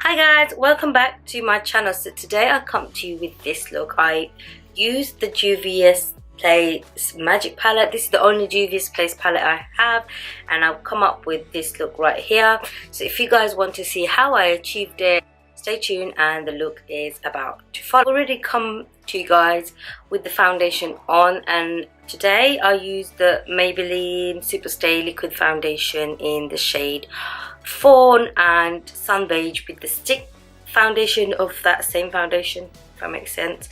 Hi guys, welcome back to my channel. So today I come to you with this look. I used the Juvias Place Magic palette. This is the only Juvias Place palette I have, and I've come up with this look right here. So if you guys want to see how I achieved it, stay tuned, and the look is about to follow. I've already come to you guys with the foundation on, and today I used the Maybelline Superstay liquid foundation in the shade Fawn and Sun Beige with the stick foundation of that same foundation, if that makes sense.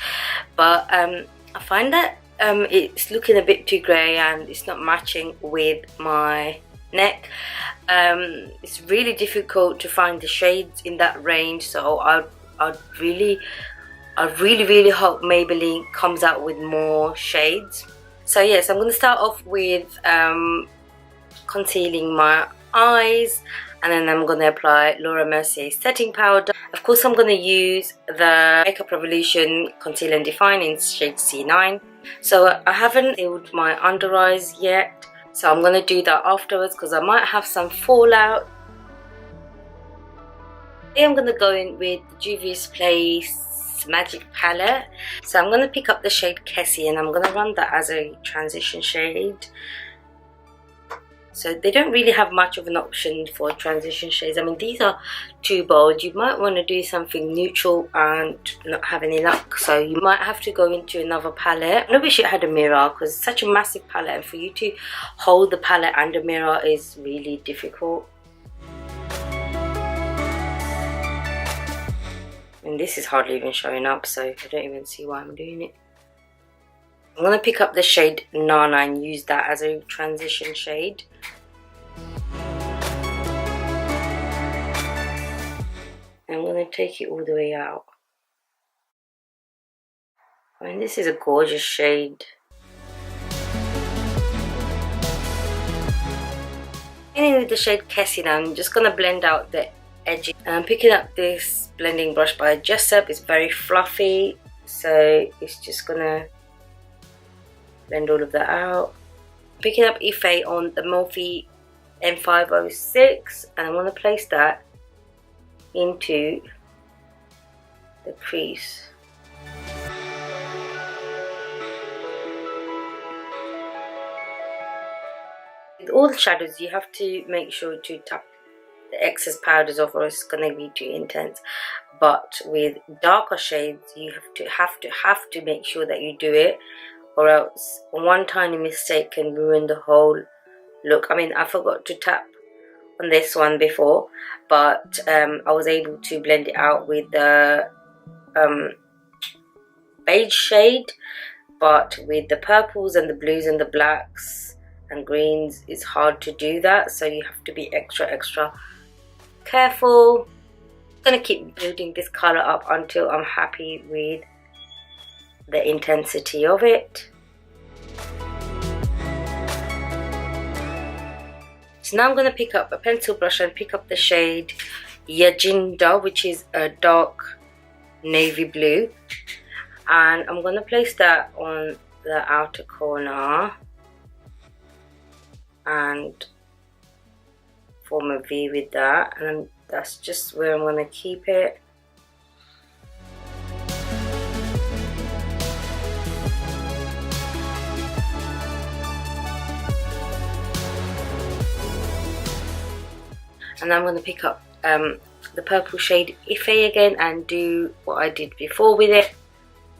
But I find that it's looking a bit too grey and it's not matching with my neck. It's really difficult to find the shades in that range, so I really hope Maybelline comes out with more shades. So yes, I'm going to start off with concealing my eyes, and then I'm going to apply Laura Mercier setting powder. Of course, I'm going to use the Makeup Revolution Conceal and Define in shade C9. So I haven't sealed my under eyes yet, so I'm going to do that afterwards because I might have some fallout. Today I'm going to go in with the Juvias Place Magic palette. So I'm going to pick up the shade Kessie, and I'm going to run that as a transition shade. So they don't really have much of an option for transition shades. I mean, these are too bold. You might want to do something neutral and not have any luck. So you might have to go into another palette. I wish it had a mirror because it's such a massive palette, and for you to hold the palette and a mirror is really difficult. And this is hardly even showing up, so I don't even see why I'm doing it. I'm going to pick up the shade Nana and use that as a transition shade. I'm going to take it all the way out. I mean, this is a gorgeous shade. Beginning with the shade Kessie now, I'm just going to blend out the edges. And I'm picking up this blending brush by Jessup. It's very fluffy, so it's just going to blend all of that out. Picking up Ife on the Morphe M506, and I'm going to place that into the crease. With all the shadows, you have to make sure to tap the excess powders off, or it's going to be too intense. But with darker shades, you have to make sure that you do it, or else one tiny mistake can ruin the whole look. I mean, I forgot to tap on this one before, but I was able to blend it out with the beige shade, but with the purples and the blues and the blacks and greens, it's hard to do that, so you have to be extra careful. I'm going to keep building this colour up until I'm happy with the intensity of it. So now I'm going to pick up a pencil brush and pick up the shade Yajinda, which is a dark navy blue, and I'm going to place that on the outer corner and form a V with that, and that's just where I'm going to keep it. And I'm going to pick up the purple shade Ife again and do what I did before with it.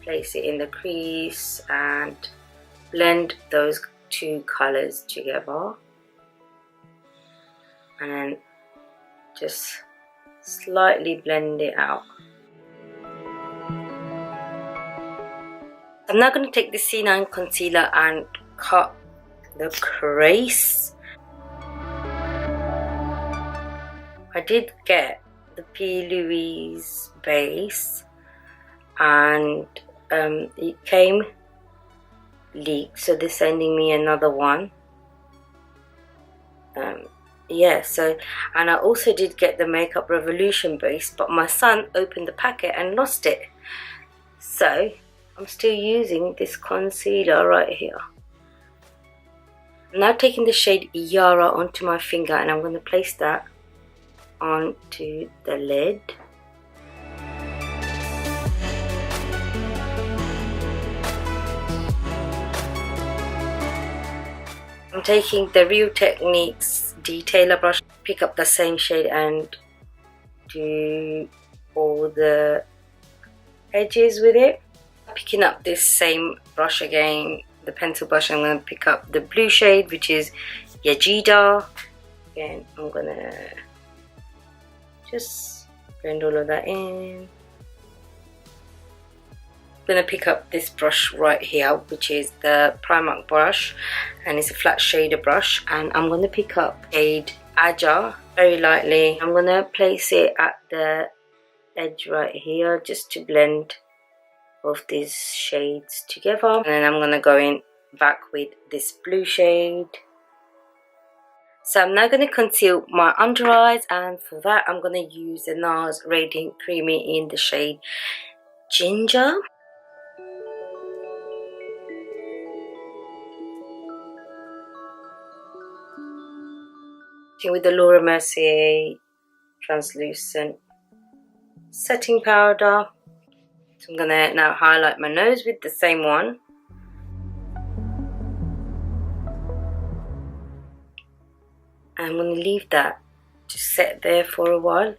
Place it in the crease and blend those two colours together. And then just slightly blend it out. I'm now going to take the C9 concealer and cut the crease. I did get the P. Louise base, and it came leaked, so they're sending me another one. Yeah, so, and I also did get the Makeup Revolution base, but my son opened the packet and lost it, so I'm still using this concealer right here. I'm now taking the shade Yara onto my finger, and I'm going to place that onto the lid. taking the Real Techniques detailer brush, pick up the same shade and do all the edges with it. Picking up this same brush again, the pencil brush, I'm going to pick up the blue shade, which is Yajida. Again, I'm going to just blend all of that in. I'm going to pick up this brush right here, which is the Primark brush, and it's a flat shader brush, and I'm going to pick up shade Aja very lightly. I'm going to place it at the edge right here just to blend both these shades together, and then I'm going to go in back with this blue shade. So I'm now going to conceal my under eyes, and for that I'm going to use the NARS Radiant Creamy in the shade Ginger. With the Laura Mercier translucent setting powder. So I'm going to now highlight my nose with the same one. And I'm going to leave that to set there for a while.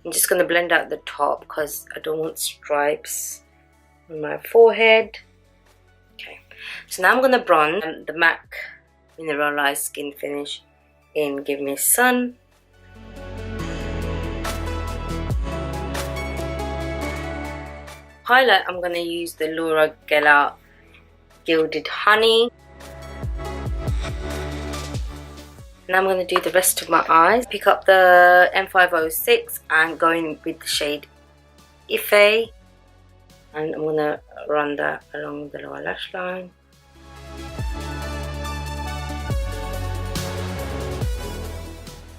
I'm just going to blend out the top because I don't want stripes on my forehead. Okay, so now I'm going to bronze the MAC Mineralise Skin Finish in Give Me Sun. Highlight, I'm going to use the Laura Gellar Gilded Honey. Now I'm going to do the rest of my eyes. Pick up the M506 and go in with the shade Ife. And I'm going to run that along the lower lash line.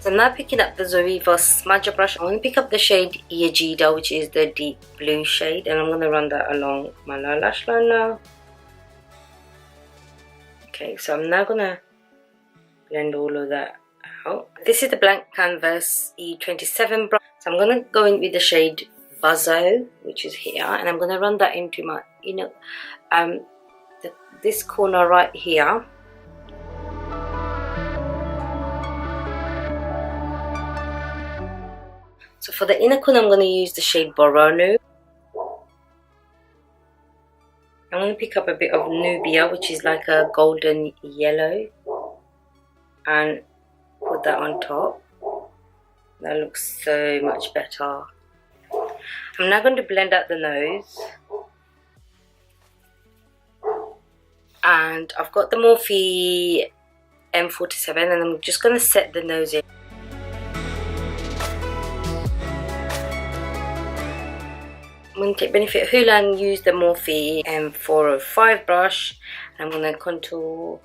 So I'm now picking up the Zoeva smudger brush. I'm going to pick up the shade Yajida, which is the deep blue shade, and I'm going to run that along my lower lash line now. Okay, so I'm now going to blend all of that out. This is the Blank Canvas E27 brush. So I'm going to go in with the shade Buzzo, which is here, and I'm going to run that into my this corner right here. So for the inner corner, I'm going to use the shade Boronu. I'm going to pick up a bit of Nubia, which is like a golden yellow, and put that on top. That looks so much better. I'm now going to blend out the nose. And I've got the Morphe M47, and I'm just going to set the nose in. I'm going to take Benefit Hoola and use the Morphe M405 brush. And I'm going to contour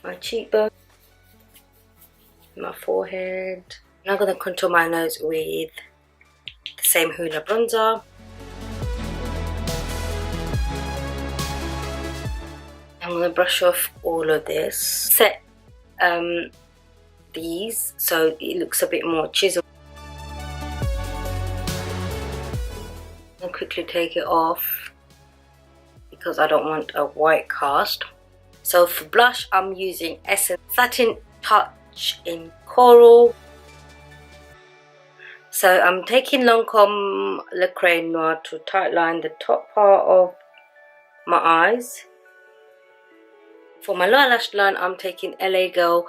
my cheekbone, my forehead. I'm now going to contour my nose with the same Hoola bronzer. I'm going to brush off all of this. Set these so it looks a bit more chiseled. I'll quickly take it off because I don't want a white cast. So for blush, I'm using Essence Satin Touch in Coral. So I'm taking Lancome Le Crayon Noir to tightline the top part of my eyes. For my lower lash line, I'm taking LA Girl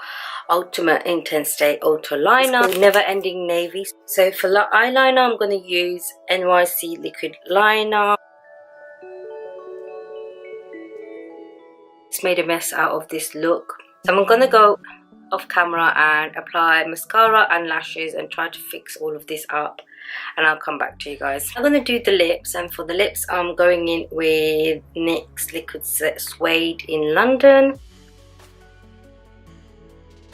Ultimate Intense Stay Ultra Liner, Never Ending Navy. So for eyeliner, I'm going to use NYC Liquid Liner. It's made a mess out of this look. So I'm going to go off camera and apply mascara and lashes and try to fix all of this up, and I'll come back to you guys. I'm going to do the lips, and for the lips I'm going in with NYX Liquid Suede in London.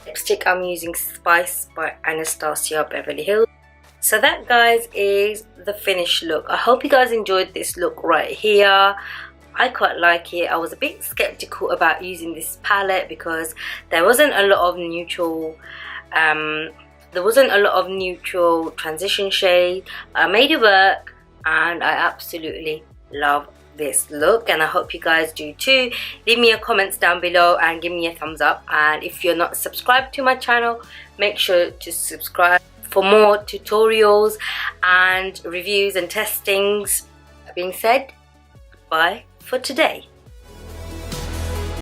Lipstick I'm using Spice by Anastasia Beverly Hills. So that, guys, is the finished look. I hope you guys enjoyed this look right here. I quite like it. I was a bit skeptical about using this palette because there wasn't a lot of neutral transition shade. I made it work and I absolutely love this look, and I hope you guys do too. Leave me your comments down below and give me a thumbs up, and if you're not subscribed to my channel, make sure to subscribe for more tutorials and reviews and testings. That being said, bye for today.